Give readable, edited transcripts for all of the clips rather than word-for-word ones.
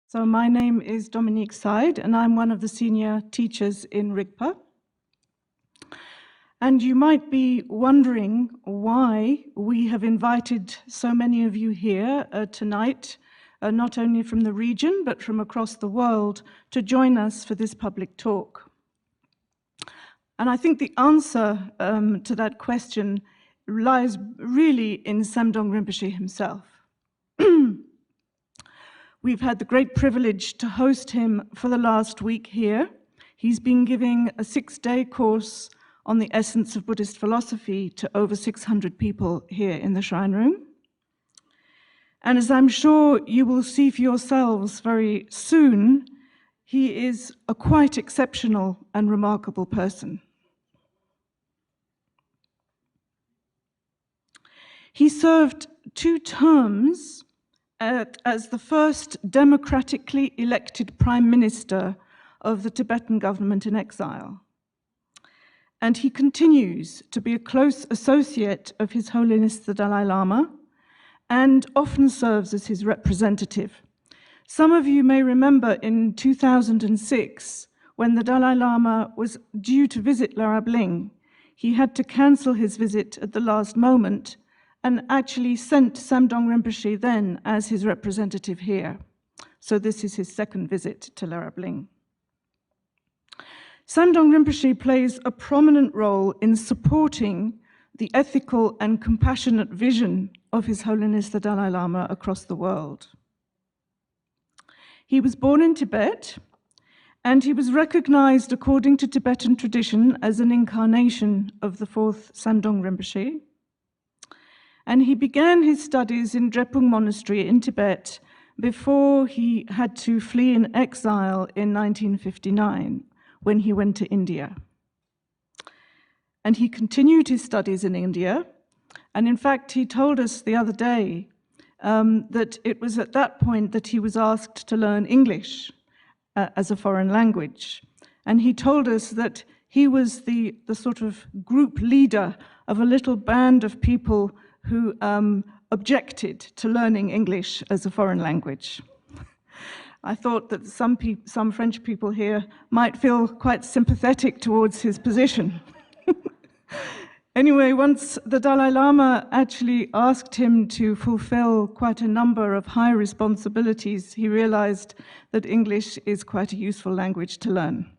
So my name is Dominique Said, and I'm one of the senior teachers in Rigpa. And you might be wondering why we have invited so many of you here tonight, not only from the region, but from across the world, to join us for this public talk. And I think the answer to that question lies really in Samdong Rinpoche himself. We've had the great privilege to host him for the last week here. He's been giving a 6-day course on the essence of Buddhist philosophy to over 600 people here in the Shrine Room. And as I'm sure you will see for yourselves very soon, he is a quite exceptional and remarkable person. He served 2 terms as the first democratically elected Prime Minister of the Tibetan government in exile. And he continues to be a close associate of His Holiness the Dalai Lama and often serves as his representative. Some of you may remember in 2006, when the Dalai Lama was due to visit Larab Ling, he had to cancel his visit at the last moment and actually sent Samdong Rinpoche then as his representative here. So this is his 2nd visit to Larab Ling. Samdong Rinpoche plays a prominent role in supporting the ethical and compassionate vision of His Holiness the Dalai Lama across the world. He was born in Tibet, and he was recognized according to Tibetan tradition as an incarnation of the 4th Samdong Rinpoche. And he began his studies in Drepung Monastery in Tibet before he had to flee in exile in 1959 when he went to India. And he continued his studies in India. And in fact, he told us the other day that it was at that point that he was asked to learn English as a foreign language. And he told us that he was the sort of group leader of a little band of people who objected to learning English as a foreign language. I thought that some French people here might feel quite sympathetic towards his position. Anyway, once the Dalai Lama actually asked him to fulfill quite a number of high responsibilities, he realized that English is quite a useful language to learn.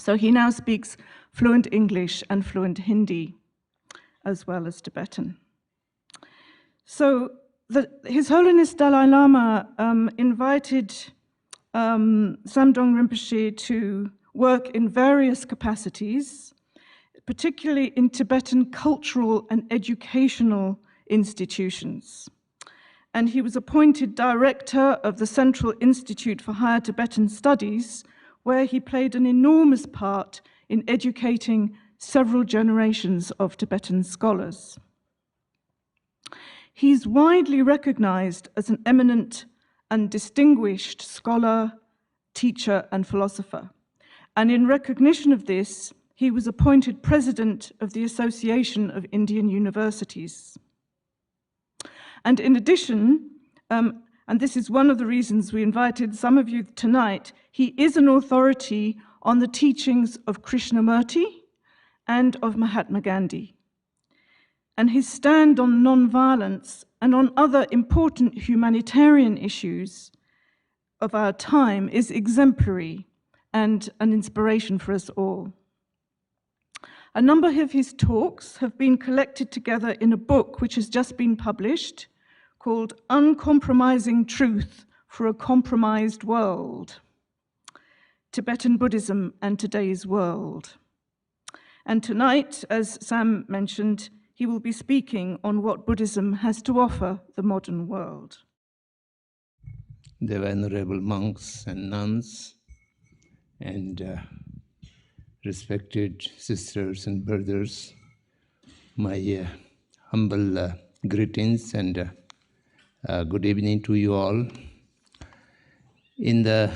So he now speaks fluent English and fluent Hindi, as well as Tibetan. So His Holiness Dalai Lama invited Samdong Rinpoche to work in various capacities, particularly in Tibetan cultural and educational institutions. And he was appointed director of the Central Institute for Higher Tibetan Studies, where he played an enormous part in educating several generations of Tibetan scholars. He's widely recognized as an eminent and distinguished scholar, teacher, and philosopher. And in recognition of this, he was appointed president of the Association of Indian Universities. And in addition, and this is one of the reasons we invited some of you tonight, he is an authority on the teachings of Krishnamurti and of Mahatma Gandhi. And his stand on nonviolence and on other important humanitarian issues of our time is exemplary and an inspiration for us all. A number of his talks have been collected together in a book which has just been published called Uncompromising Truth for a Compromised World: Tibetan Buddhism and Today's World. And tonight, as Sam mentioned, he will be speaking on what Buddhism has to offer the modern world. The venerable monks and nuns and respected sisters and brothers, my humble greetings and good evening to you all. In the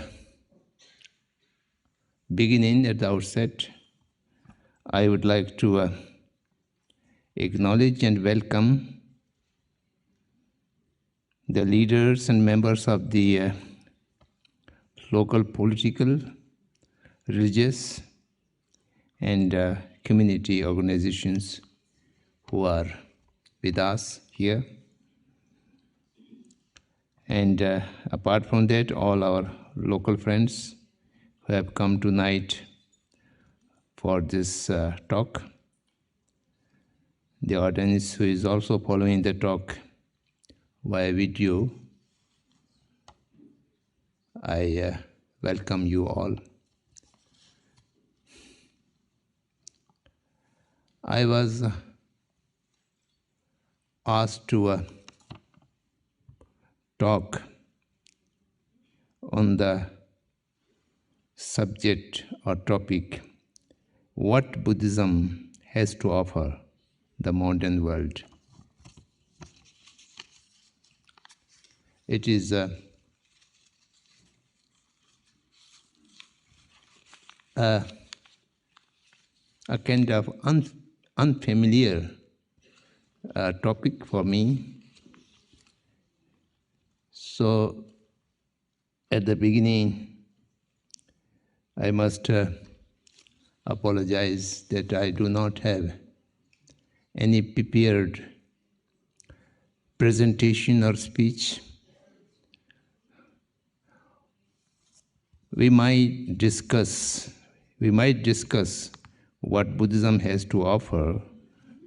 beginning, at the outset, I would like to acknowledge and welcome the leaders and members of the local political, religious, and community organizations who are with us here. And apart from that, all our local friends who have come tonight for this talk, the audience who is also following the talk via video, I welcome you all. I was asked to talk on the subject or topic, what Buddhism has to offer the modern world. It is a kind of unfamiliar topic for me. So at the beginning, I must apologize that I do not have any prepared presentation or speech. We might discuss what Buddhism has to offer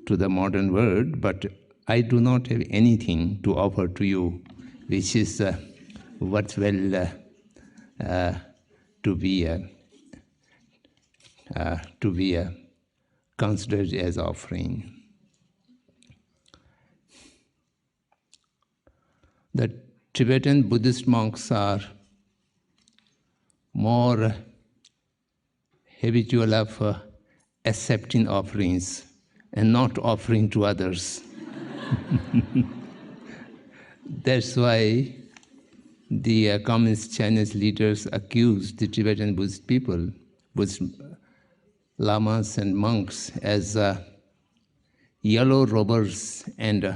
to the modern world, but I do not have anything to offer to you, which is worthwhile to be considered as offering. The Tibetan Buddhist monks are more habitual of accepting offerings and not offering to others. That's why the Communist Chinese leaders accused the Tibetan Buddhist people, Buddhist lamas and monks, as yellow robbers and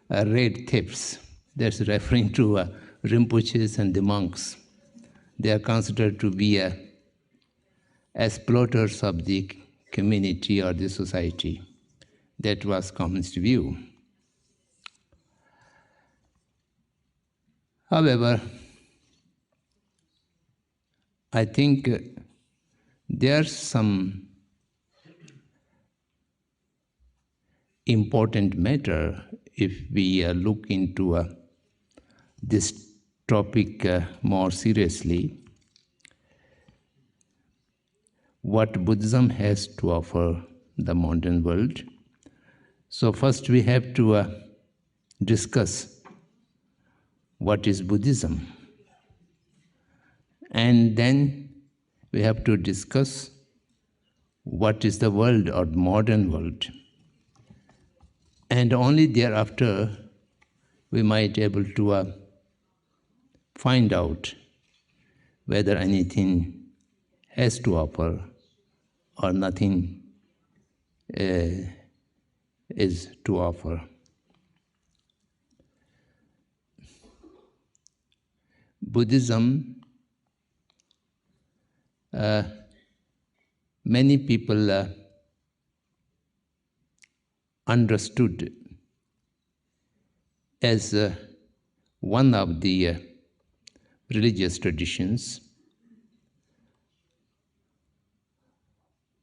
red thieves. That's referring to Rinpoches and the monks. They are considered to be exploiters of the community or the society. That was communist view. However, I think there's some important matter if we look into this topic more seriously. What Buddhism has to offer the modern world. So first we have to discuss what is Buddhism. And then we have to discuss what is the world or modern world. And only thereafter we might be able to find out whether anything has to offer or nothing is to offer. Buddhism, many people understood as one of the religious traditions,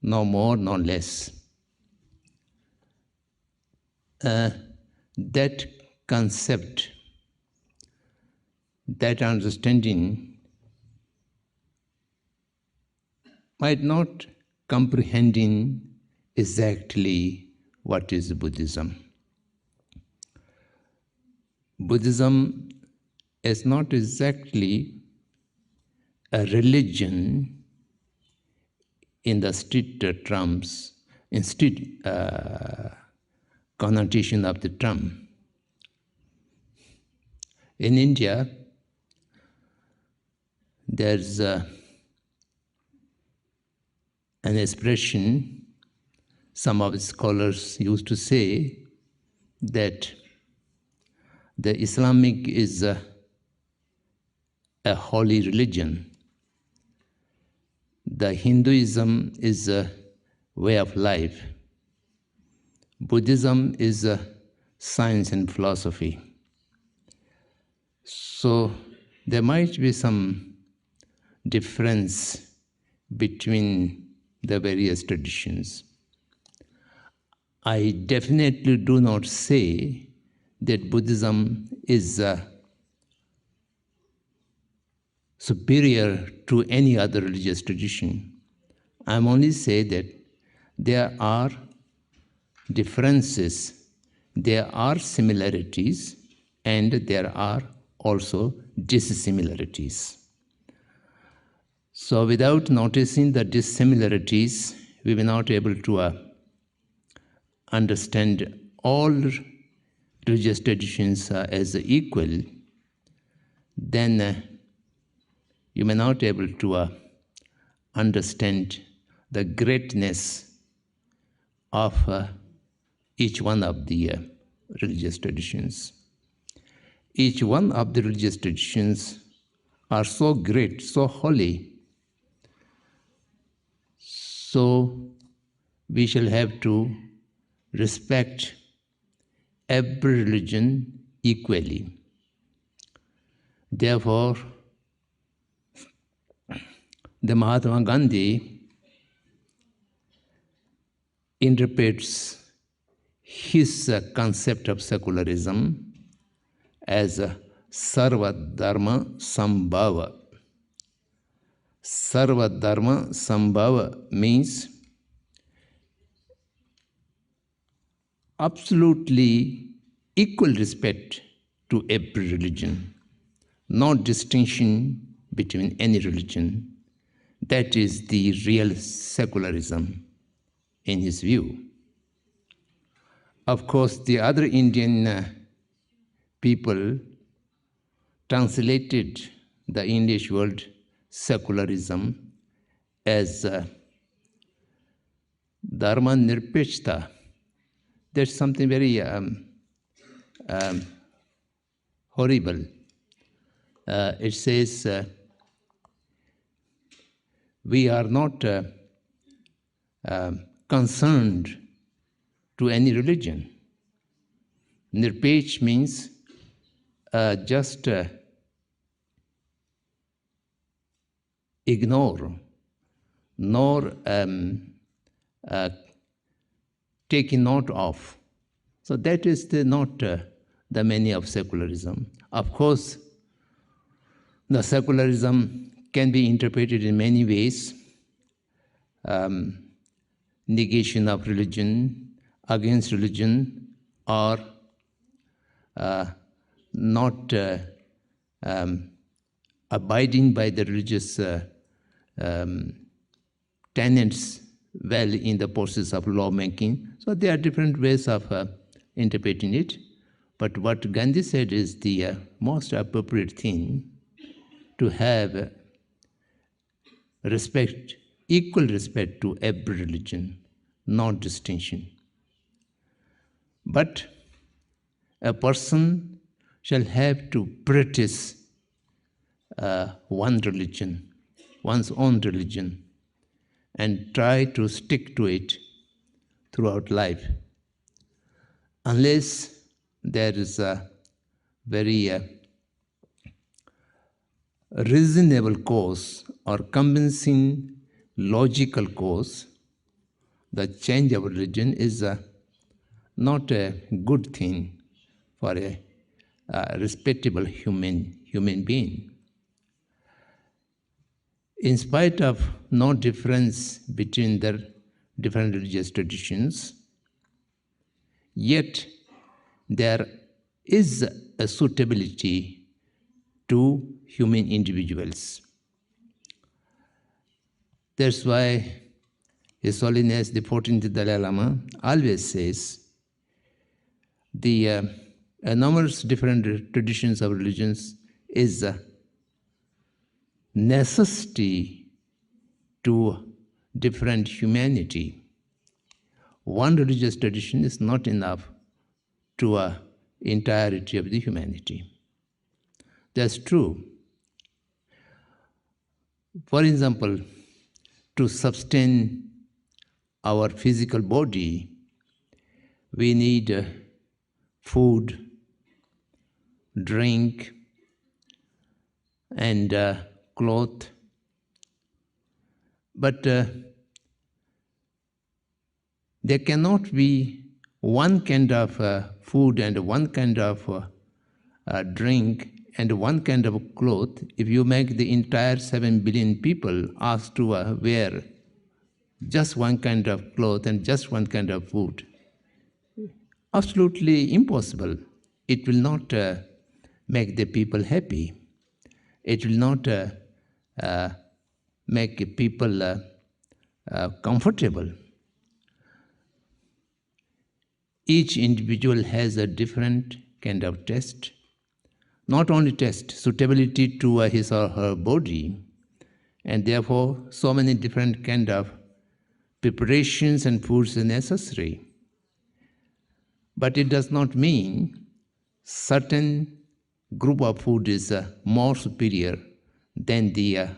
no more, no less. That concept, that understanding might not comprehending exactly what is Buddhism. Buddhism is not exactly a religion in the strict terms, in strict connotation of the term. In India, there's an expression some of the scholars used to say that the Islamic is a holy religion, the Hinduism is a way of life. Buddhism is a science and philosophy. So there might be some difference between the various traditions. I definitely do not say that Buddhism is superior to any other religious tradition. I'm only saying that there are differences, there are similarities, and there are also dissimilarities. So without noticing the dissimilarities, we will not be able to understand all religious traditions as equal. Then you may not be able to understand the greatness of each one of the religious traditions. Each one of the religious traditions are so great, so holy. So we shall have to respect every religion equally. Therefore, the Mahatma Gandhi interprets his concept of secularism as Sarva Dharma Sambhava. Sarva Dharma Sambhava means absolutely equal respect to every religion, no distinction between any religion. That is the real secularism in his view. Of course, the other Indian people translated the English word secularism as Dharma Nirpechta. That's something very horrible. It says we are not concerned to any religion. Nirpech means just ignore, nor taking note of. So that is not the meaning of secularism. Of course, the secularism can be interpreted in many ways. Negation of religion, against religion, or not abiding by the religious tenets well in the process of lawmaking. So there are different ways of interpreting it. But what Gandhi said is the most appropriate thing, to have respect, equal respect to every religion, not distinction. But a person shall have to practice one religion, one's own religion, and try to stick to it throughout life, unless there is a very reasonable cause or convincing logical cause. The change of religion is not a good thing for a respectable human being. In spite of no difference between the different religious traditions, yet there is a suitability to human individuals. That's why His Holiness the 14th Dalai Lama always says the numerous different traditions of religions is a necessity to different humanity. One religious tradition is not enough to entirety of the humanity. That's true. For example, to sustain our physical body, we need food, drink, and cloth. But there cannot be one kind of food and one kind of drink and one kind of cloth if you make the entire 7 billion people asked to wear just one kind of cloth and just one kind of food. Absolutely impossible. It will not make the people happy. It will not make people comfortable. Each individual has a different kind of test. Not only test, suitability to his or her body, and therefore so many different kind of preparations and foods are necessary. But it does not mean certain group of food is more superior than the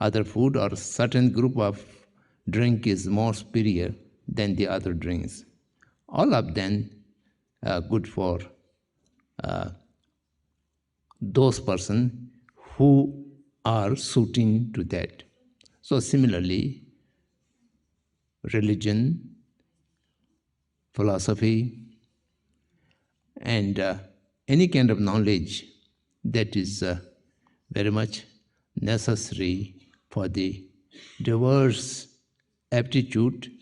other food, or certain group of drink is more superior than the other drinks. All of them are good for those persons who are suiting to that. So similarly, religion, philosophy, and any kind of knowledge that is very much necessary for the diverse aptitude,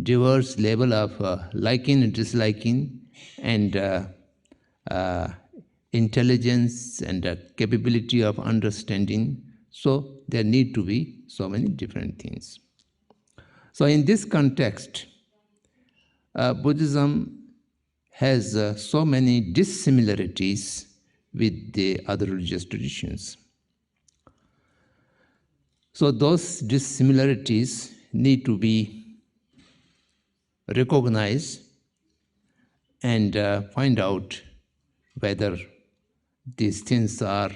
diverse level of liking and disliking, and intelligence and capability of understanding. So there need to be so many different things. So in this context, Buddhism has so many dissimilarities with the other religious traditions. So those dissimilarities need to be recognized and find out whether these things are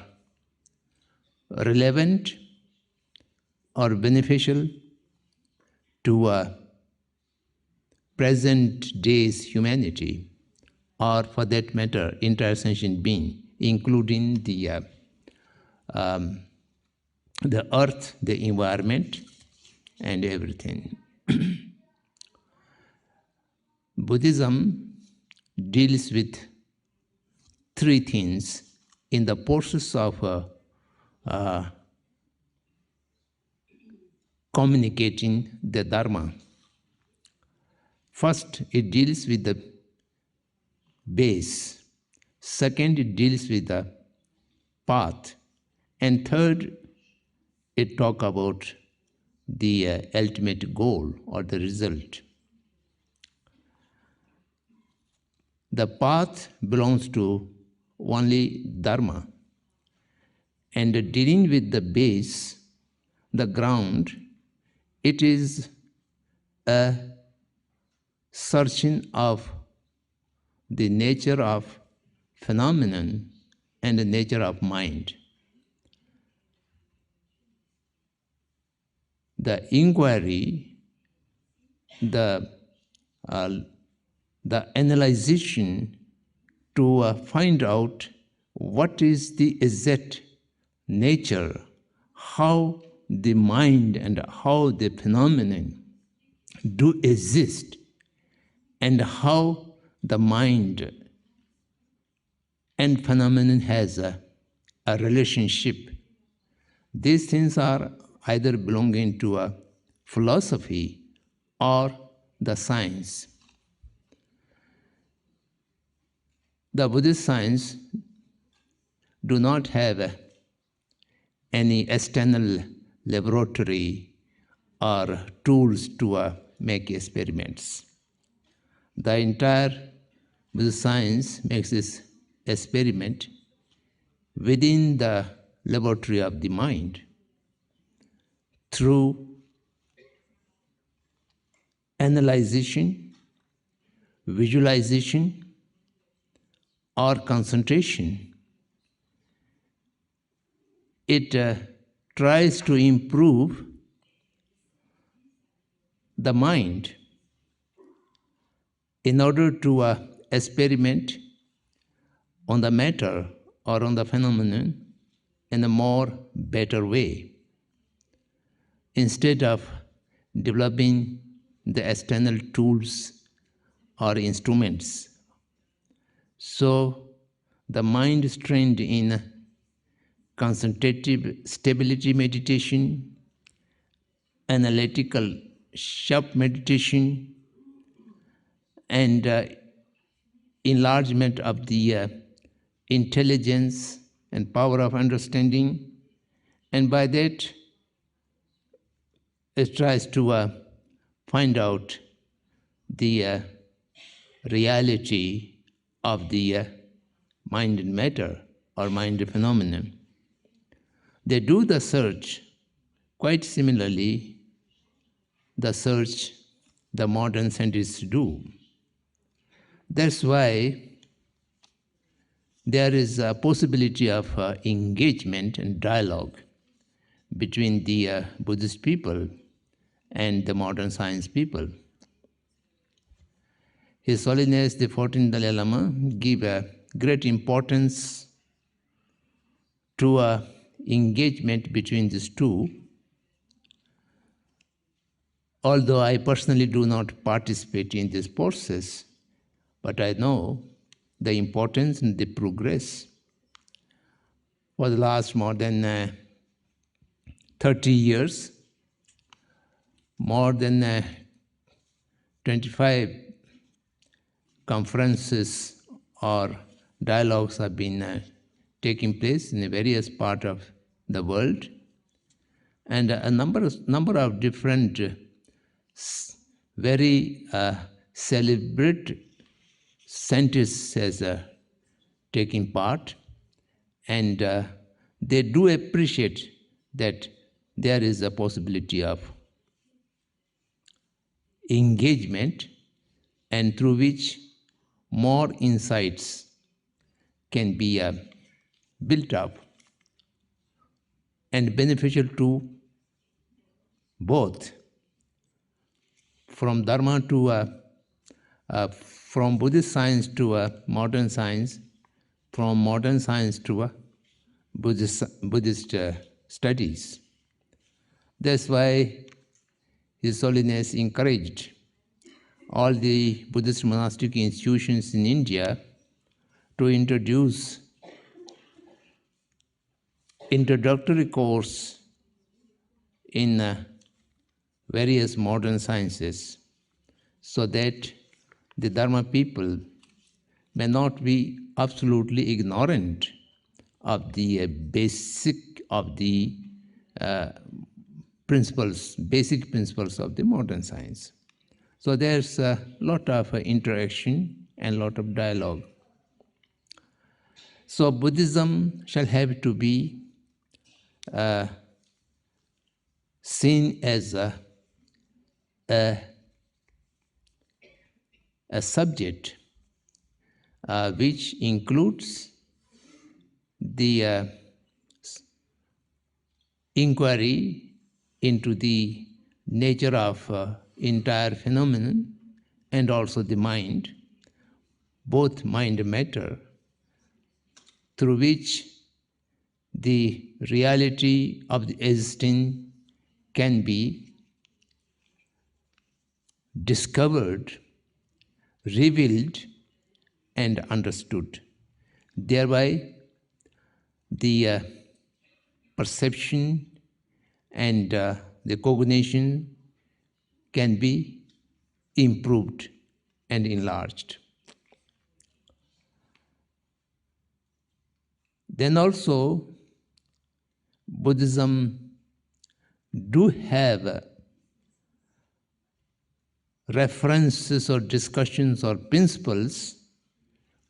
relevant or beneficial to present day's humanity, or for that matter, entire sentient being, including the earth, the environment, and everything. Buddhism deals with three things in the process of communicating the Dharma. First, it deals with the base. Second, it deals with the path. And third, it talks about the ultimate goal or the result. The path belongs to only Dharma. And dealing with the base, the ground, it is a searching of the nature of phenomenon and the nature of mind. The inquiry, the analyzation to find out what is the exact nature, how the mind and how the phenomenon do exist, and how the mind and phenomenon has a relationship. These things are either belonging to a philosophy or the science. The Buddhist science do not have any external laboratory or tools to make experiments. The entire Buddhist science makes this experiment within the laboratory of the mind through analyzation, visualization, or concentration. It tries to improve the mind in order to experiment on the matter or on the phenomenon in a more better way, instead of developing the external tools or instruments. So the mind is trained in concentrative stability meditation, analytical sharp meditation, and enlargement of the intelligence and power of understanding, and by that it tries to find out the reality of the mind and matter or mind phenomenon. They do the search quite similarly, the search the modern scientists do. That's why there is a possibility of engagement and dialogue between the Buddhist people and the modern science people. His Holiness the 14th Dalai Lama give a great importance to engagement between these two. Although I personally do not participate in this process, but I know the importance and the progress. For the last more than 30 years, more than 25 conferences or dialogues have been taking place in various parts of the world, and a number of different very celebrated scientists has taken part, and they do appreciate that there is a possibility of engagement, and through which more insights can be built up and beneficial to both, from Dharma to from Buddhist science to modern science, from modern science to Buddhist studies. That's why His Holiness encouraged all the Buddhist monastic institutions in India to introduce introductory course in various modern sciences, so that the Dharma people may not be absolutely ignorant of the basic of the basic principles of the modern science. So there's a lot of interaction and lot of dialogue. So Buddhism shall have to be seen as a subject which includes the inquiry into the nature of entire phenomenon and also the mind, both mind and matter, through which the reality of the existing can be discovered, revealed, and understood. Thereby, the perception and the cognition can be improved and enlarged. Then also, Buddhism do have references or discussions or principles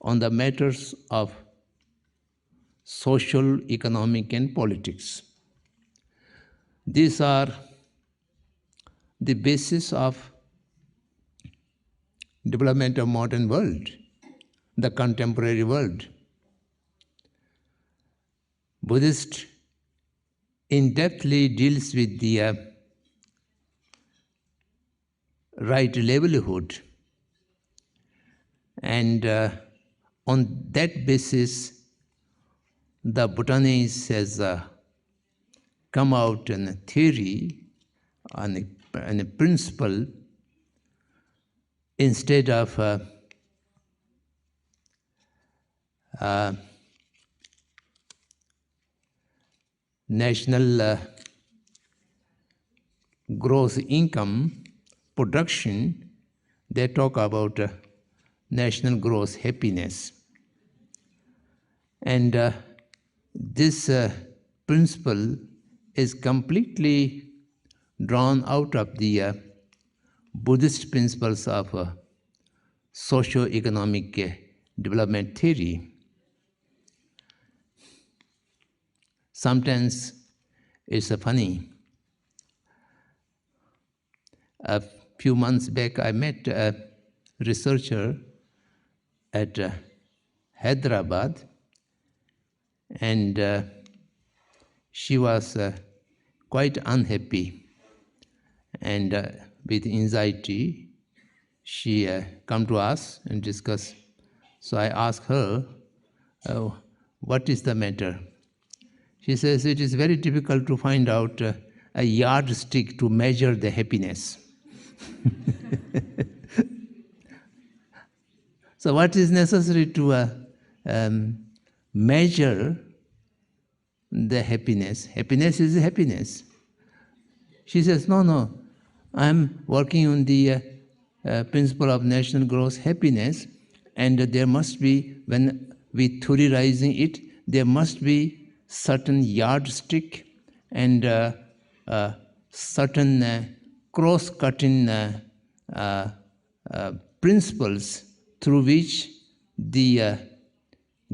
on the matters of social, economic, and politics. These are the basis of development of modern world, the contemporary world. Buddhist in-depthly deals with the right livelihood. And on that basis, the Bhutanese has come out in a theory, on a principle, instead of national gross income production, they talk about national gross happiness. And this principle is completely drawn out of the Buddhist principles of socio-economic development theory. Sometimes it's funny. A few months back, I met a researcher at Hyderabad, and she was quite unhappy, and with anxiety, she come to us and discuss. So I asked her, what is the matter? She says, it is very difficult to find out a yardstick to measure the happiness. So what is necessary to measure the happiness? Happiness is happiness. She says, no, I'm working on the principle of national gross happiness, and there must be, when we theorizing it, there must be certain yardstick and certain cross-cutting principles through which the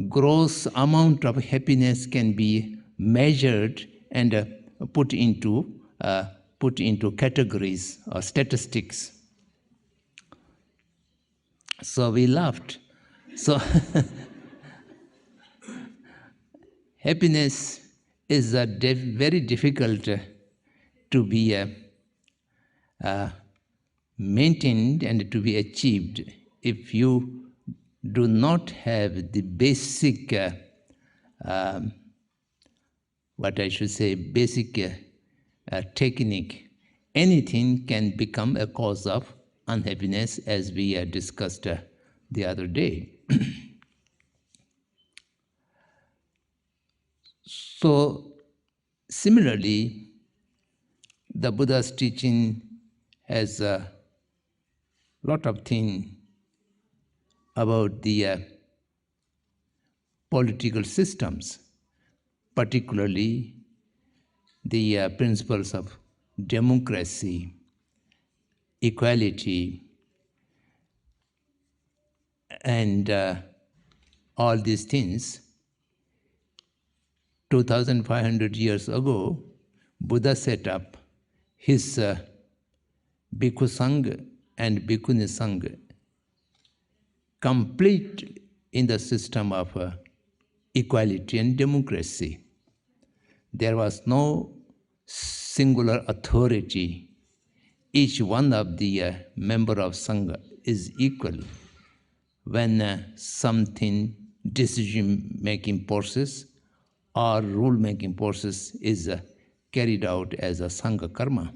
gross amount of happiness can be measured and put into categories or statistics. So we laughed. So happiness is very difficult to be maintained and to be achieved if you do not have the basic, basic technique. Anything can become a cause of unhappiness, as we discussed the other day. So, similarly, the Buddha's teaching has a lot of things about the political systems, particularly the principles of democracy, equality, and all these things. 2,500 years ago, Buddha set up his Bhikkhu Sangha and Bhikkhuni Sangha, complete in the system of equality and democracy. There was no singular authority. Each one of the member of Sangha is equal when something decision-making process or rule-making process is carried out as a Sangha karma.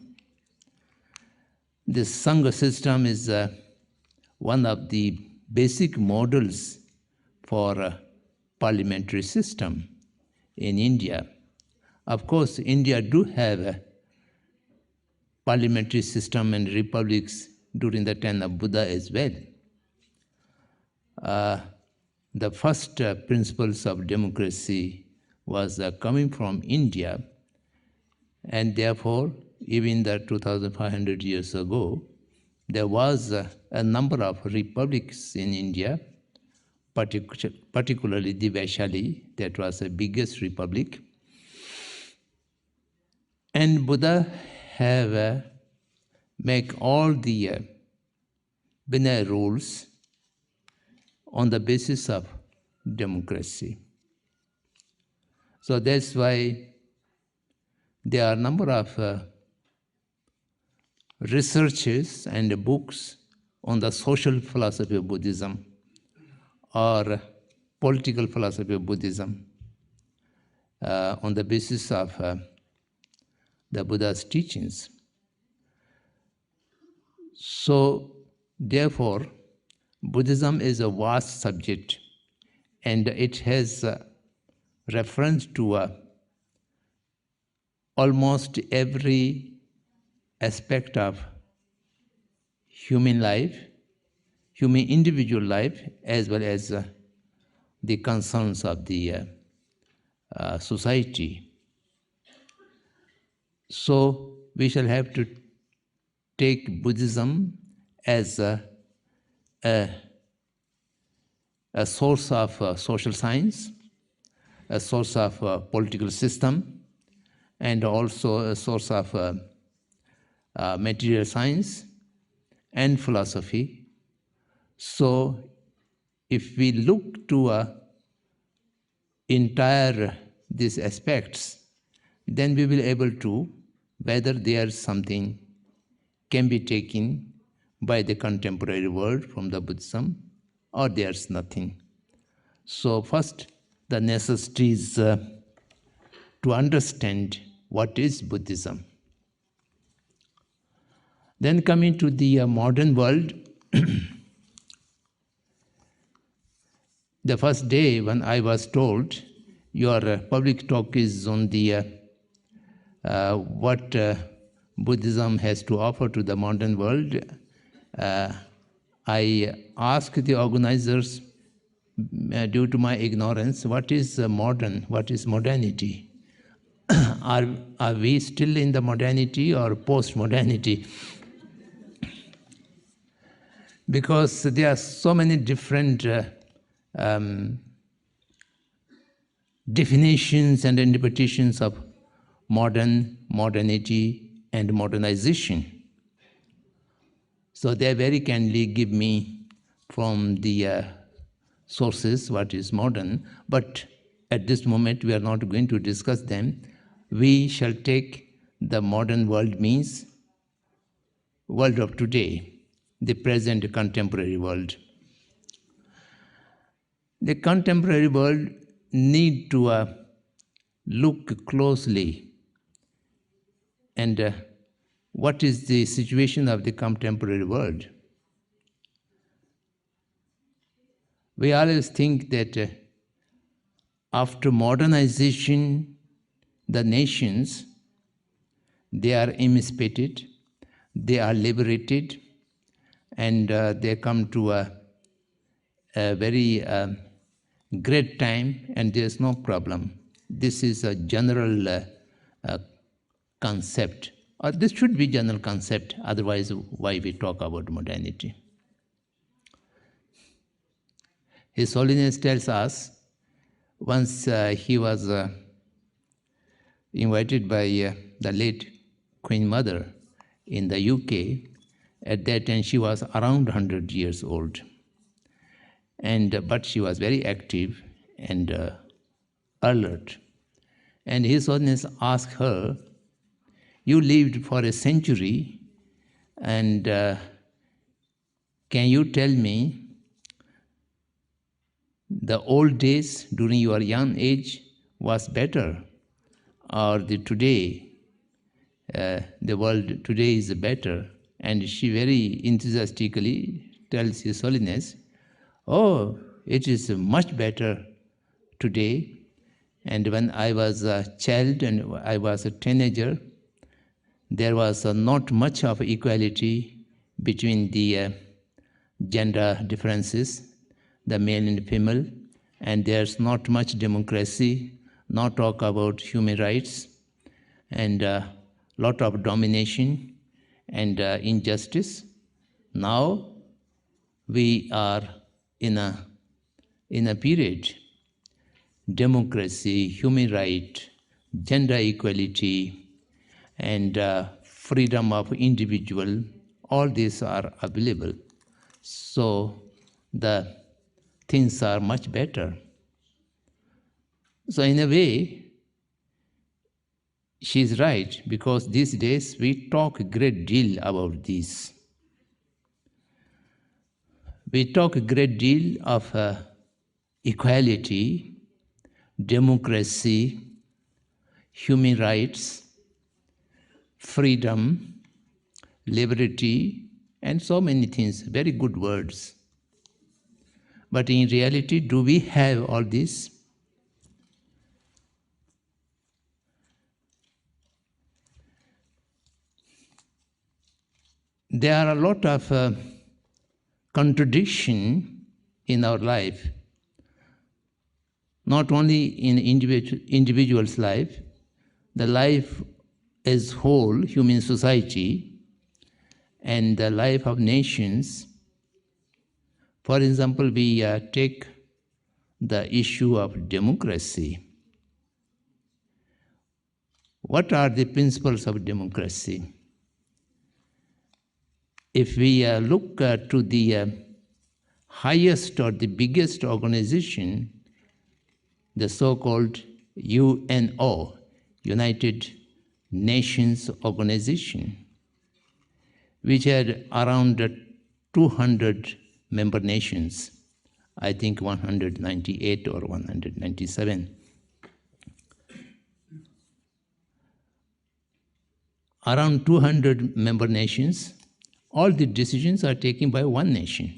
This Sangha system is one of the basic models for a parliamentary system in India. Of course, India do have a parliamentary system and republics during the time of Buddha as well. The first principles of democracy was coming from India, and therefore, even the 2,500 years ago, there was a number of republics in India, particularly the Vaishali, that was the biggest republic. And Buddha have make all the Vinaya rules on the basis of democracy. So that's why there are a number of researches and books on the social philosophy of Buddhism or political philosophy of Buddhism on the basis of the Buddha's teachings. So, therefore, Buddhism is a vast subject, and it has reference to almost every aspect of human life, human individual life, as well as the concerns of the society. So we shall have to take Buddhism as a source of social science, a source of political system, and also a source of material science and philosophy. So if we look to entire these aspects, then we will be able to whether there's something can be taken by the contemporary world from the Buddhism or there's nothing. So first, the necessity is to understand what is Buddhism. Then coming to the modern world, the first day when I was told your public talk is on the what Buddhism has to offer to the modern world, I asked the organizers, due to my ignorance, what is modern, what is modernity? Are we still in the modernity or post-modernity? Because there are so many different definitions and interpretations of modernity, and modernization. So they very kindly give me from the sources what is modern, but at this moment we are not going to discuss them. We shall take the modern world means world of today, the present contemporary world. The contemporary world need to look closely and what is the situation of the contemporary world. We always think that after modernization, the nations, they are emancipated, they are liberated, and they come to a very great time, and there's no problem. This is a general concept, or this should be general concept, otherwise why we talk about modernity? His Holiness tells us, once he was invited by the late Queen Mother in the UK. At that time she was around 100 years old, but she was very active and alert. And His Holiness asked her, you lived for a century, and can you tell me the old days during your young age was better, or the world today is better? And she very enthusiastically tells His Holiness, oh, it is much better today. And when I was a child and I was a teenager, there was not much of equality between the gender differences, the male and female, and there's not much democracy, not talk about human rights, and lot of domination and injustice. Now we are in a period, democracy, human right, gender equality, and freedom of individual, all these are available. So the things are much better. So in a way, she's right, because these days we talk a great deal about this. We talk a great deal of equality, democracy, human rights, freedom, liberty, and so many things, very good words. But in reality, do we have all this? There are a lot of contradiction in our life, not only in individual's life, the life as whole, human society, and the life of nations. For example, we take the issue of democracy. What are the principles of democracy? If we look to the highest or the biggest organization, the so-called UNO, United Nations Organization, which had around 200 member nations, I think 198 or 197. Around 200 member nations, all the decisions are taken by one nation.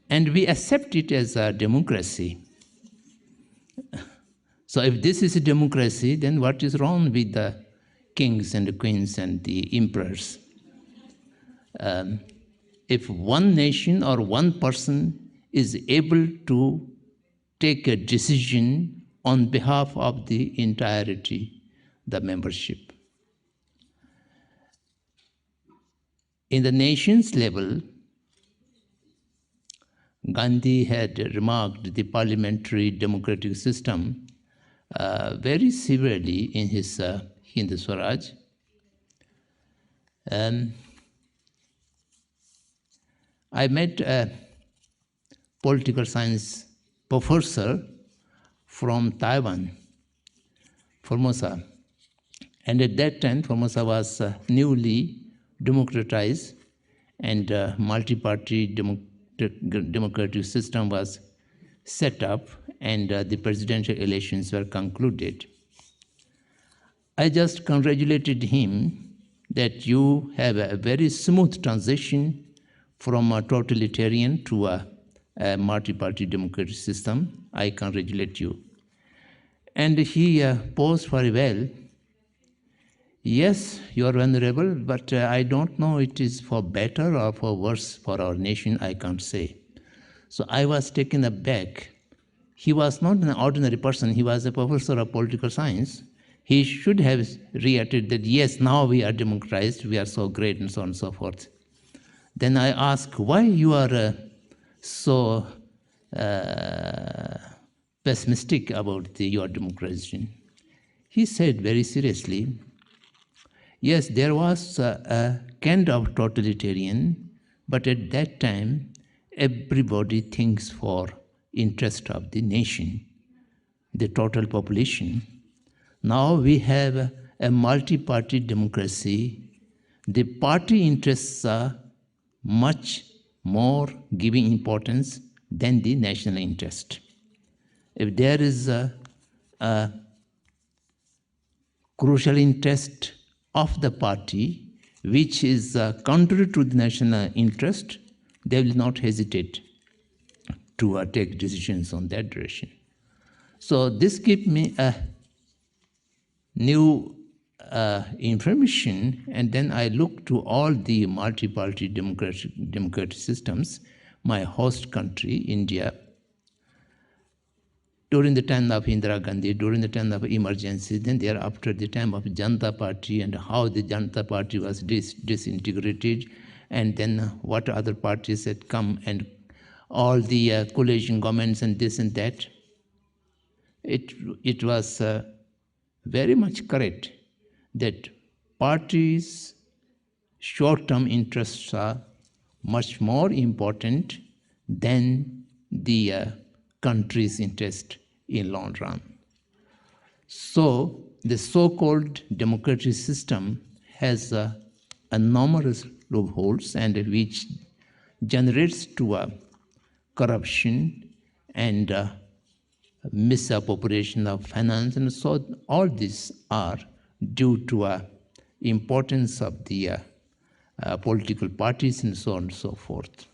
And we accept it as a democracy. So if this is a democracy, then what is wrong with the kings and the queens and the emperors? If one nation or one person is able to take a decision on behalf of the entirety, the membership. In the nation's level, Gandhi had remarked the parliamentary democratic system very severely in his Hind Swaraj. I met a political science professor from Taiwan, Formosa. And at that time, Formosa was newly democratized, and multi-party democratic system was set up, and the presidential elections were concluded. I just congratulated him that you have a very smooth transition from a totalitarian to a multi-party democratic system. I congratulate you. And he posed very well. Yes, you are vulnerable, but I don't know it is for better or for worse for our nation, I can't say. So I was taken aback. He was not an ordinary person, he was a professor of political science. He should have reacted that, yes, now we are democratized, we are so great, and so on and so forth. Then I asked, why you are so pessimistic about your democratization? He said very seriously, yes, there was a kind of totalitarian, but at that time, everybody thinks for interest of the nation, the total population. Now we have a multi-party democracy. The party interests are much more giving importance than the national interest. If there is a crucial interest of the party which is contrary to the national interest, they will not hesitate to take decisions on that direction. So this gave me a new information, and then I looked to all the multi-party democratic systems, my host country, India, during the time of Indira Gandhi, during the time of emergency, then thereafter the time of Janata Party, and how the Janata Party was disintegrated, and then what other parties had come, and all the coalition governments and this and that. It was very much correct that parties' short-term interests are much more important than the country's interest in long run. So the so-called democratic system has numerous loopholes and which generates to corruption and misappropriation of finance, and so all these are due to importance of the political parties and so on and so forth.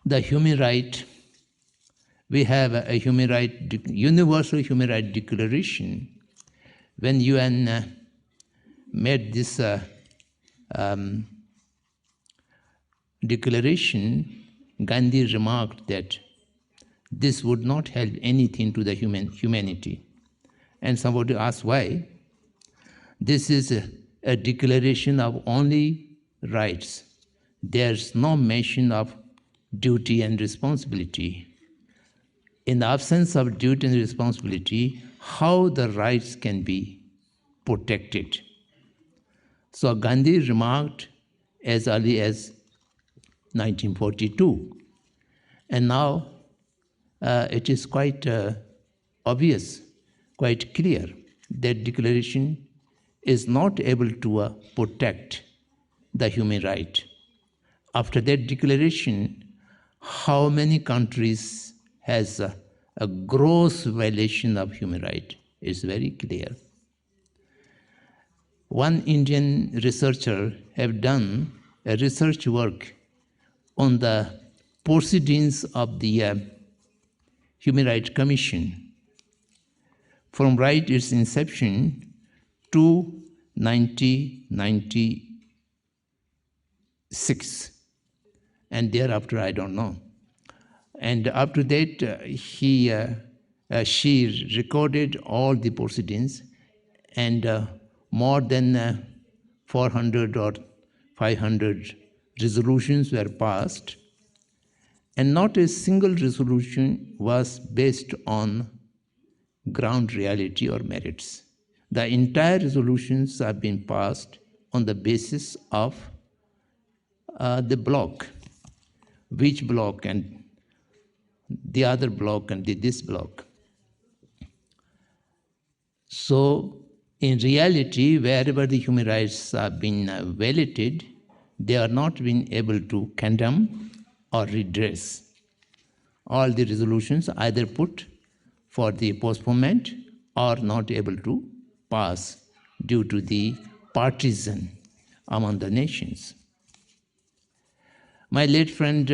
The human right, we have a universal human right declaration. When UN made this declaration, Gandhi remarked that this would not help anything to the humanity. And somebody asked why. This is a declaration of only rights. There's no mention of duty and responsibility. In the absence of duty and responsibility, how the rights can be protected? So Gandhi remarked as early as 1942. And now it is quite obvious, quite clear that declaration is not able to protect the human right. After that declaration, how many countries has a gross violation of human right is very clear. One Indian researcher have done a research work on the proceedings of the Human Rights Commission from right its inception to 1996, and thereafter I don't know. And up to that, she recorded all the proceedings, and more than 400 or 500 resolutions were passed, and not a single resolution was based on ground reality or merits. The entire resolutions have been passed on the basis of the block, which block and the other block and this block. So in reality, wherever the human rights have been violated, they are not been able to condemn or redress. All the resolutions either put for the postponement or not able to pass due to the partisan among the nations. My late friend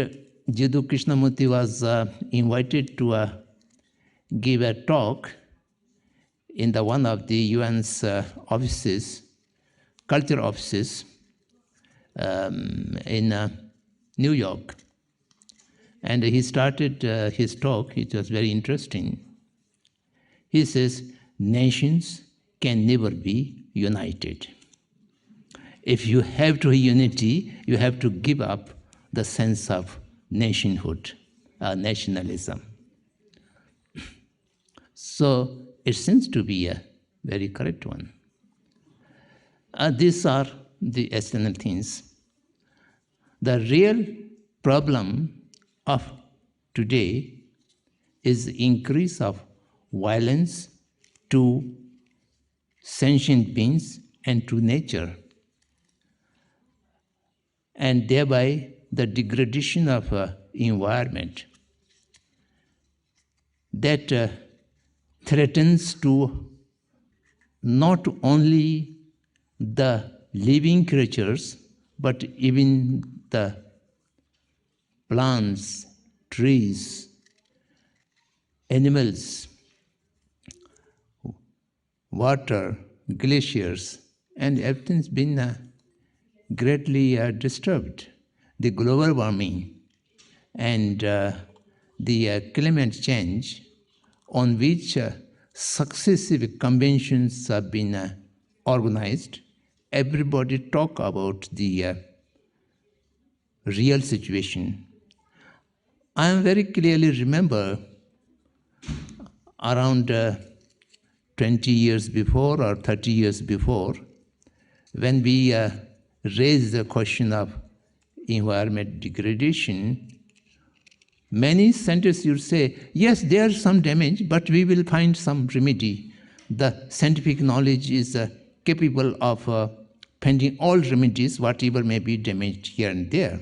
Jiddu Krishnamurthy was invited to give a talk in one of the UN's offices, culture offices in New York. And he started his talk, it was very interesting. He says, nations can never be united. If you have to unity, you have to give up the sense of nationhood, nationalism. So it seems to be a very correct one. These are the external things. The real problem of today is the increase of violence to sentient beings and to nature, and thereby the degradation of environment that threatens to not only the living creatures, but even the plants, trees, animals, water, glaciers, and everything's been greatly disturbed. The global warming and the climate change, on which successive conventions have been organized, everybody talk about the real situation. I very clearly remember around 20 years before or 30 years before, when we raised the question of environment degradation, many scientists would say, yes, there's some damage, but we will find some remedy. the scientific knowledge is capable of finding all remedies, whatever may be damaged here and there.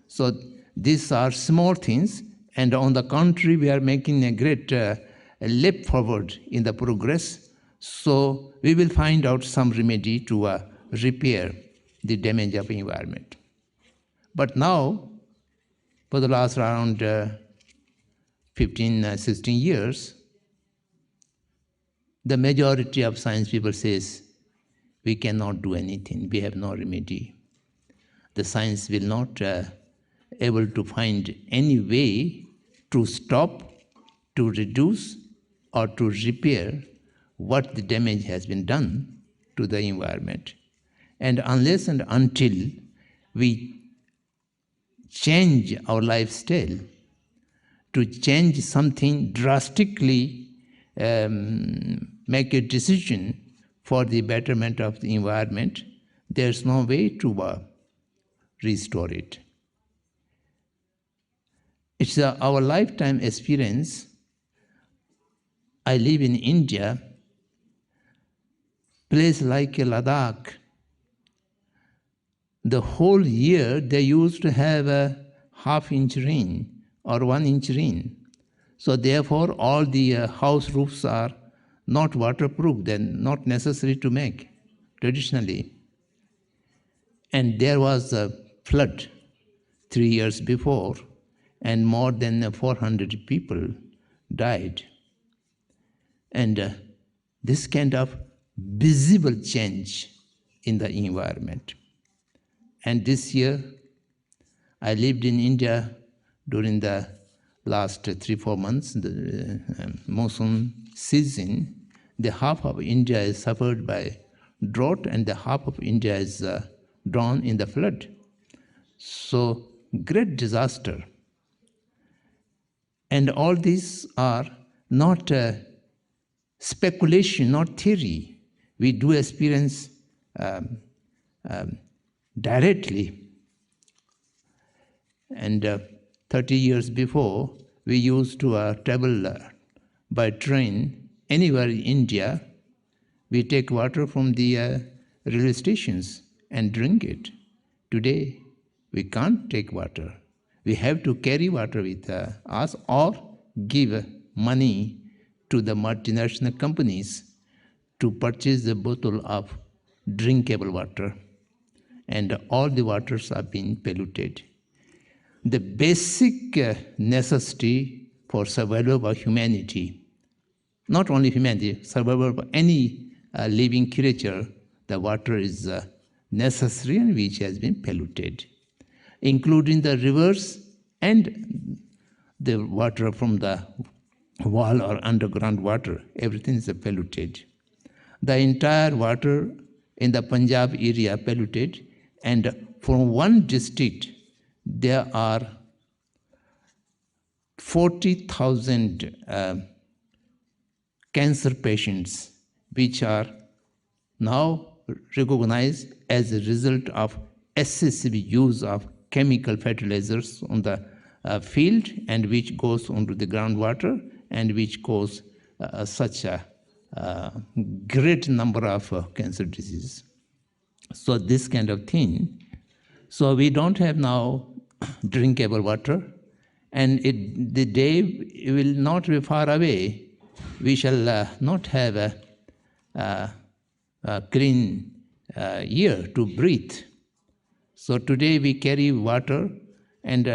So these are small things, and on the contrary, we are making a great leap forward in the progress. So we will find out some remedy to repair the damage of environment. But now, for the last around 15, 16 years, the majority of science people says, we cannot do anything, we have no remedy. The science will not able to find any way to stop, to reduce, or to repair what the damage has been done to the environment. And unless and until we change our lifestyle, to change something drastically, make a decision for the betterment of the environment, there's no way to restore it. It's our lifetime experience. I live in India, place like Ladakh. The whole year they used to have a half-inch rain or 1 inch rain. So therefore all the house roofs are not waterproof, then not necessary to make traditionally. And there was a flood 3 years before, and more than 400 people died. And this kind of visible change in the environment. And this year, I lived in India during the last 3-4 months, the monsoon season. The half of India is suffered by drought, and the half of India is drowned in the flood. So, great disaster. And all these are not speculation, not theory. We do experience directly. And 30 years before, we used to travel by train anywhere in India. We take water from the railway stations and drink it. Today, we can't take water. We have to carry water with us or give money to the multinational companies to purchase the bottle of drinkable water. And all the waters are being polluted. The basic necessity for survival of humanity, not only humanity, survival of any living creature, the water is necessary and which has been polluted, including the rivers and the water from the wall or underground water. Everything is polluted. The entire water in the Punjab area polluted, and from one district there are 40,000 cancer patients which are now recognized as a result of excessive use of chemical fertilizers on the field, and which goes onto the groundwater and which cause such a great number of cancer diseases. So this kind of thing. So we don't have now drinkable water, and the day will not be far away. We shall not have a clean air to breathe. So today we carry water, and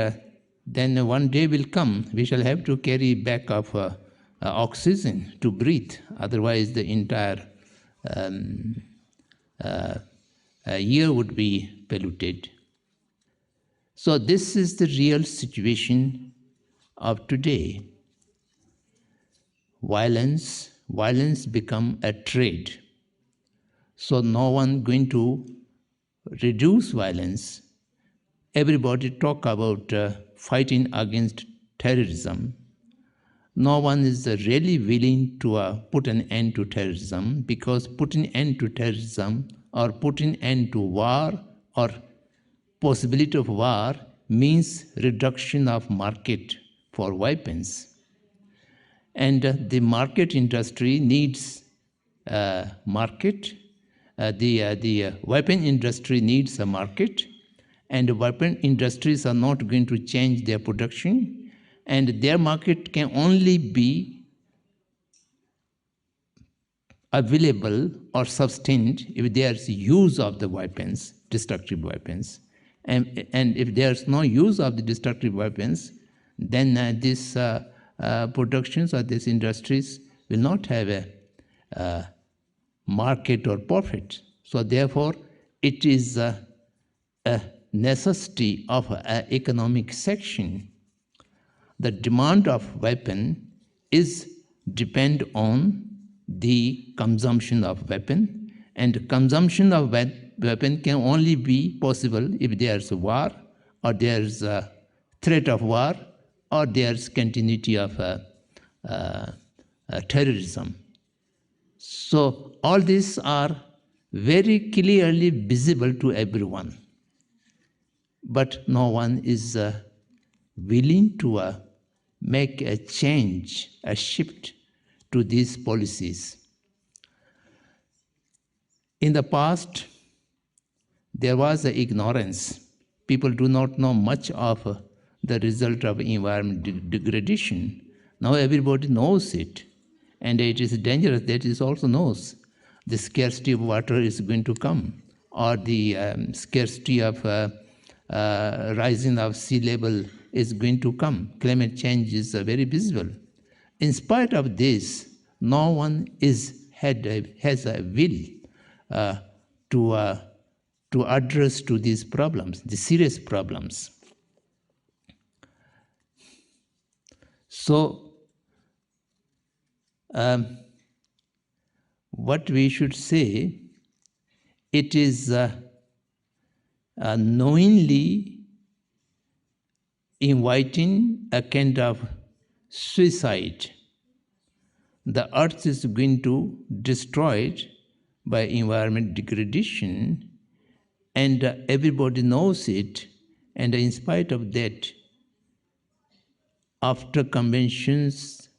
then one day will come, we shall have to carry back of oxygen to breathe. Otherwise the entire air would be polluted. So this is the real situation of today. Violence become a trade. So no one going to reduce violence. Everybody talk about fighting against terrorism. No one is really willing to put an end to terrorism, because putting an end to terrorism or putting an end to war or possibility of war means reduction of market for weapons. And the market industry needs market. The weapon industry needs a market, and weapon industries are not going to change their production, and their market can only be available or sustained if there's use of the weapons, destructive weapons. And if there's no use of the destructive weapons, then these productions or these industries will not have a market or profit. So therefore, it is a necessity of an economic section. The demand of weapon is depend on the consumption of weapon, and consumption of weapon can only be possible if there's a war, or there's a threat of war, or there's continuity of terrorism. So all these are very clearly visible to everyone, but no one is willing to make a change, a shift to these policies. In the past, there was ignorance. People do not know much of the result of environment degradation. Now everybody knows it, and it is dangerous. That is also knows the scarcity of water is going to come, or the scarcity of rising of sea level is going to come. Climate change is very visible. In spite of this, no one has a will to address to these problems, the serious problems. So, what we should say, it is knowingly inviting a kind of suicide. The earth is going to destroyed by environment degradation, and everybody knows it, and in spite of that, after conventions,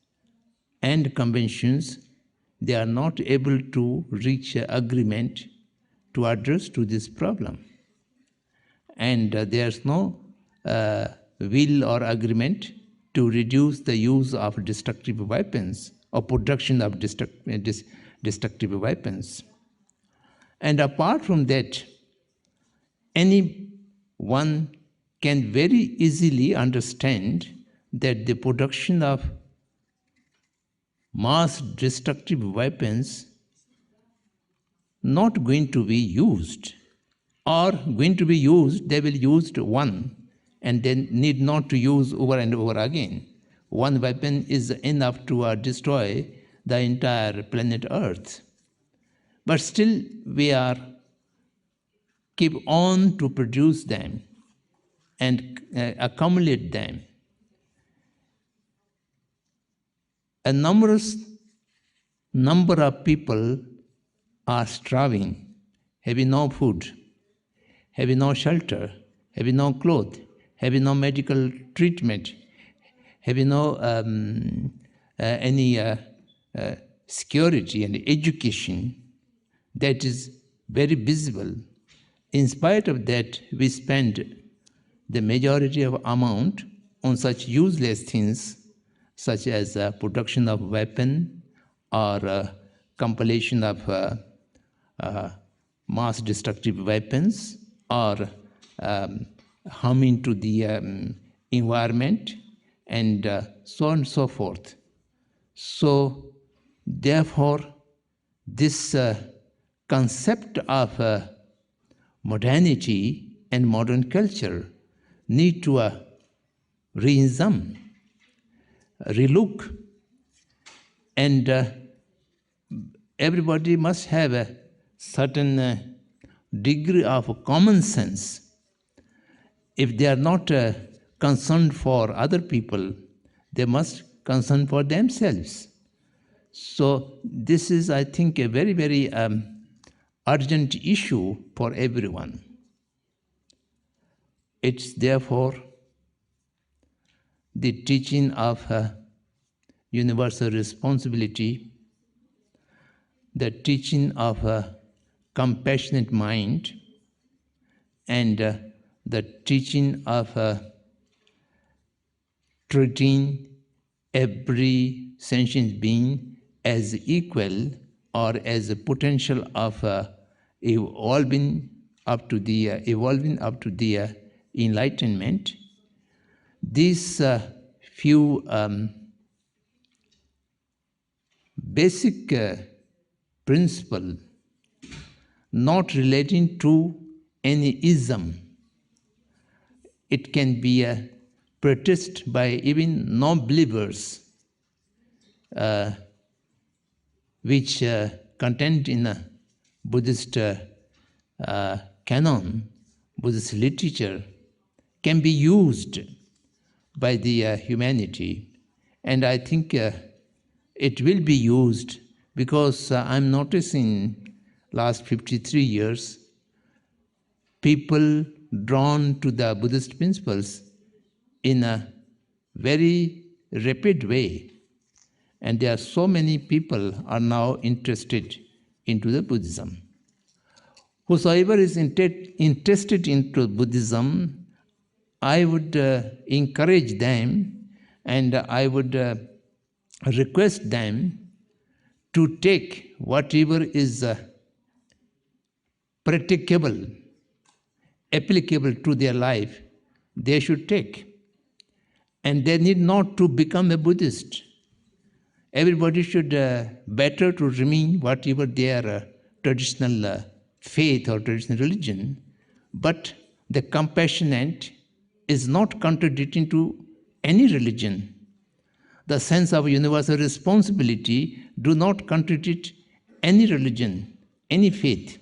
they are not able to reach an agreement to address to this problem. And there's no will or agreement to reduce the use of destructive weapons or production of destructive weapons. And apart from that, anyone can very easily understand that the production of mass destructive weapons not going to be used, or going to be used, they will use one and then need not to use over and over again. One weapon is enough to destroy the entire planet Earth. But still we are keep on to produce them and accumulate them. A numerous number of people are starving, having no food, having no shelter, having no clothes, having no medical treatment, having no any security and education. That is very visible. In spite of that, we spend the majority of amount on such useless things, such as production of weapon or compilation of mass destructive weapons, or harming to the environment, and so on and so forth. So therefore, this concept of modernity and modern culture need to re-examine, relook, and everybody must have a certain degree of common sense. If they are not concerned for other people, they must concern for themselves. So this is, I think, a very, very urgent issue for everyone. It's therefore the teaching of universal responsibility the teaching of a compassionate mind, and the teaching of treating every sentient being as equal or as a potential of evolving up to the enlightenment. These few basic principle, not relating to any ism. It can be practiced by even non-believers, which content in a Buddhist canon, Buddhist literature, can be used by the humanity. And I think it will be used because I'm noticing last 53 years, people drawn to the Buddhist principles in a very rapid way. And there are so many people are now interested into the Buddhism. Whosoever is interested into Buddhism, I would encourage them and I would request them to take whatever is practicable, applicable to their life, they should take. And they need not to become a Buddhist. Everybody should better to remain whatever their traditional faith or traditional religion, but the compassionate is not contradicting to any religion. The sense of universal responsibility do not contradict any religion, any faith.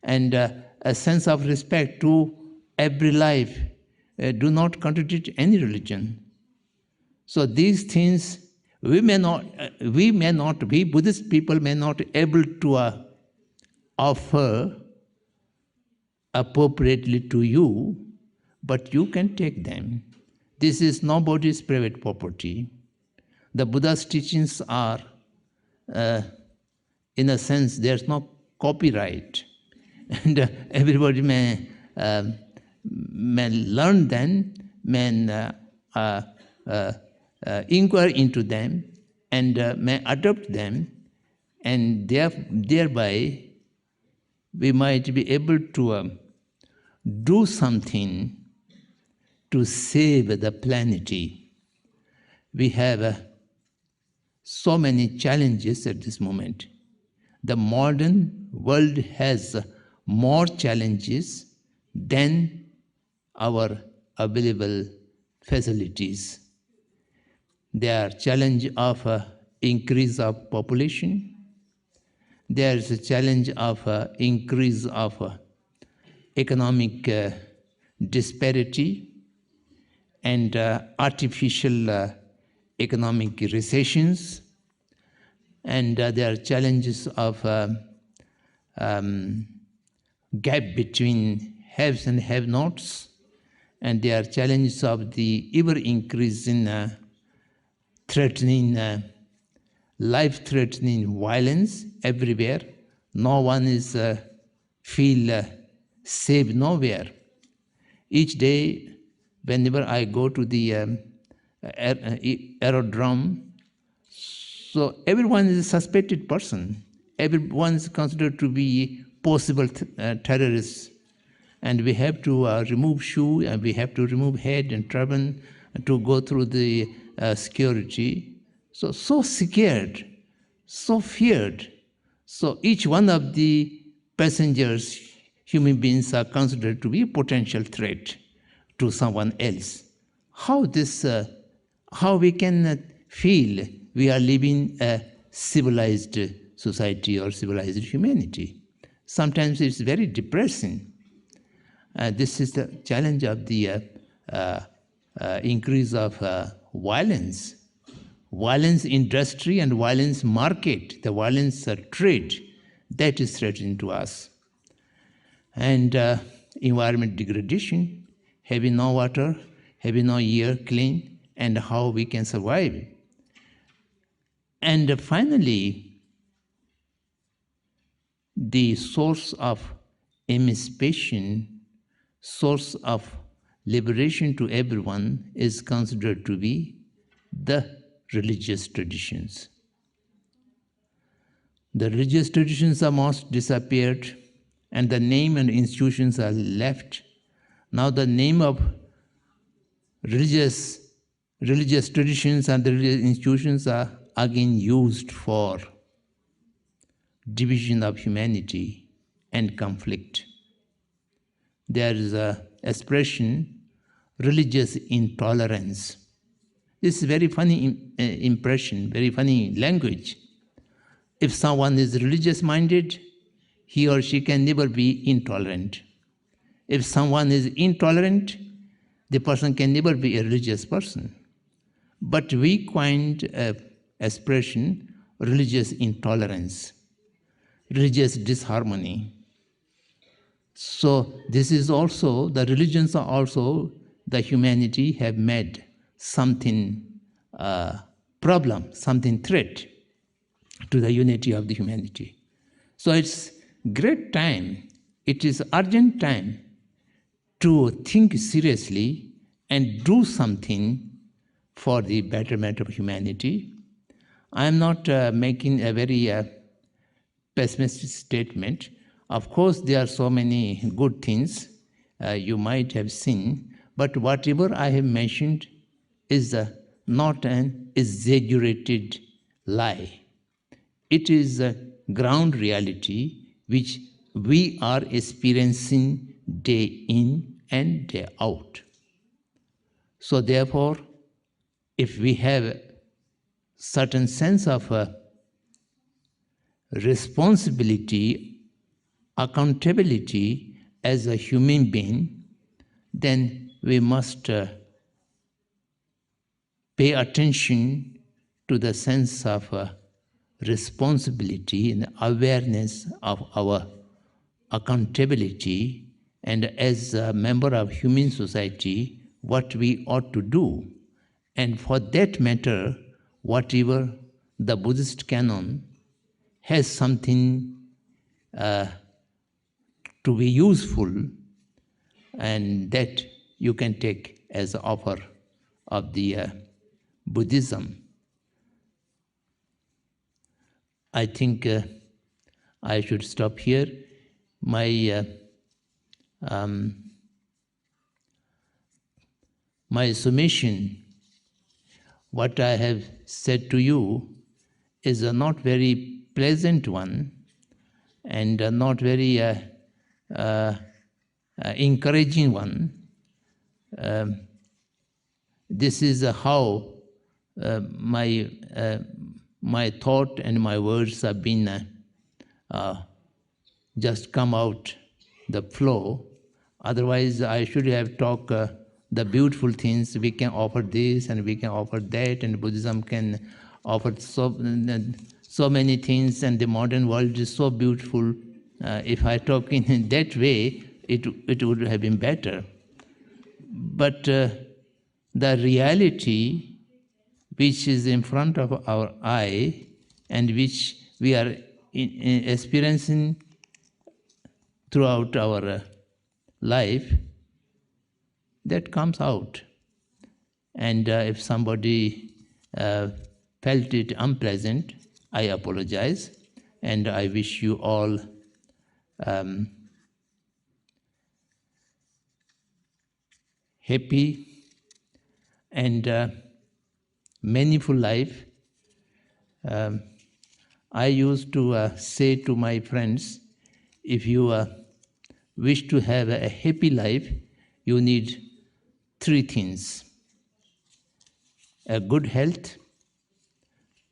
And a sense of respect to every life do not contradict any religion. So these things we Buddhist people may not be able to offer appropriately to you, but you can take them. This is nobody's private property. The Buddha's teachings are, in a sense, there's no copyright. And everybody may learn them, may inquire into them, and may adopt them, and thereby we might be able to do something to save the planet. We have so many challenges at this moment. The modern world has more challenges than our available facilities. There are challenge of increase of population. There is a challenge of increase of economic disparity and artificial economic recessions. And there are challenges of gap between haves and have-nots. And there are challenges of the ever-increasing life-threatening violence everywhere. No one is feel safe nowhere. Each day, whenever I go to the aerodrome, so everyone is a suspected person. Everyone is considered to be possible terrorists. And we have to remove shoe, and we have to remove head and turban to go through the security. So scared, so feared. So each one of the passengers, human beings, are considered to be a potential threat to someone else. How we can feel we are living a civilized society or civilized humanity? Sometimes it's very depressing. This is the challenge of the increase of violence industry and violence market, the violence trade, that is threatening to us. And environment degradation, having no water, having no air clean, and how we can survive. And finally, the source of emancipation, source of liberation to everyone is considered to be the religious traditions. The religious traditions are most disappeared, and the name and institutions are left. Now the name of religious traditions and the religious institutions are again used for division of humanity and conflict. There is a expression, religious intolerance. This is very funny impression, very funny language. If someone is religious-minded, he or she can never be intolerant. If someone is intolerant, the person can never be a religious person. But we coined an expression, religious intolerance, religious disharmony. So this is also, the religions are also, the humanity have made something problem, something threat to the unity of the humanity. So it's great time, it is urgent time to think seriously and do something for the betterment of humanity. I am not making a very pessimistic statement. Of course, there are so many good things you might have seen, but whatever I have mentioned is not an exaggerated lie. It is a ground reality which we are experiencing day in and day out. So therefore, if we have a certain sense of responsibility, accountability as a human being, then we must pay attention to the sense of responsibility and awareness of our accountability, and as a member of human society, what we ought to do. And for that matter, whatever the Buddhist canon has something to be useful, and that you can take as an offer of the Buddhism. I think I should stop here. My summation, what I have said to you, is a not very pleasant one and not very encouraging one. This is how my thought and my words have been just come out the flow. Otherwise, I should have talked the beautiful things. We can offer this and we can offer that, and Buddhism can offer so many things, and the modern world is so beautiful. If I talk in that way, it would have been better. But the reality which is in front of our eye and which we are experiencing throughout our life, that comes out. And if somebody felt it unpleasant, I apologize, and I wish you all happy and meaningful life. I used to say to my friends, if you wish to have a happy life, you need 3 things: a good health,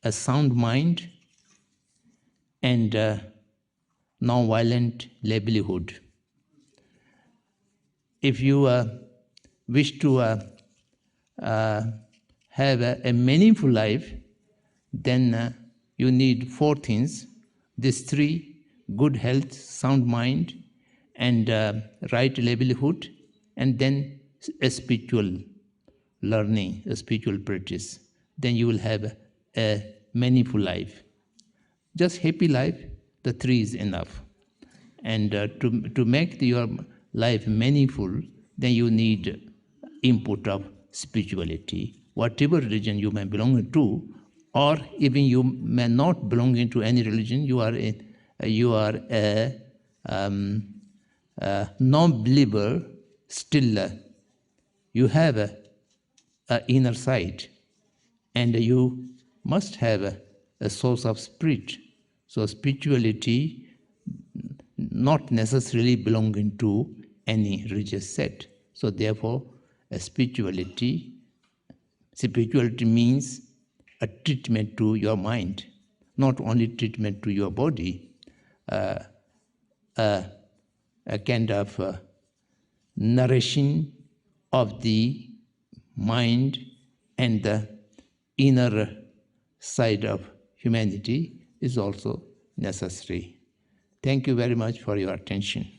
a sound mind, and non-violent livelihood. If you wish to have a meaningful life, then you need 4 things. These 3: good health, sound mind, and right livelihood, and then a spiritual learning, a spiritual practice. Then you will have a meaningful life. Just happy life, the 3 is enough. And to make your life meaningful, then you need input of spirituality. Whatever religion you may belong to, or even you may not belong into any religion, you are a non-believer, still you have a inner sight, and you must have a source of spirit. So spirituality not necessarily belonging to any religious sect. So therefore, spirituality means a treatment to your mind, not only treatment to your body, a kind of nourishing of the mind and the inner side of humanity is also necessary. Thank you very much for your attention.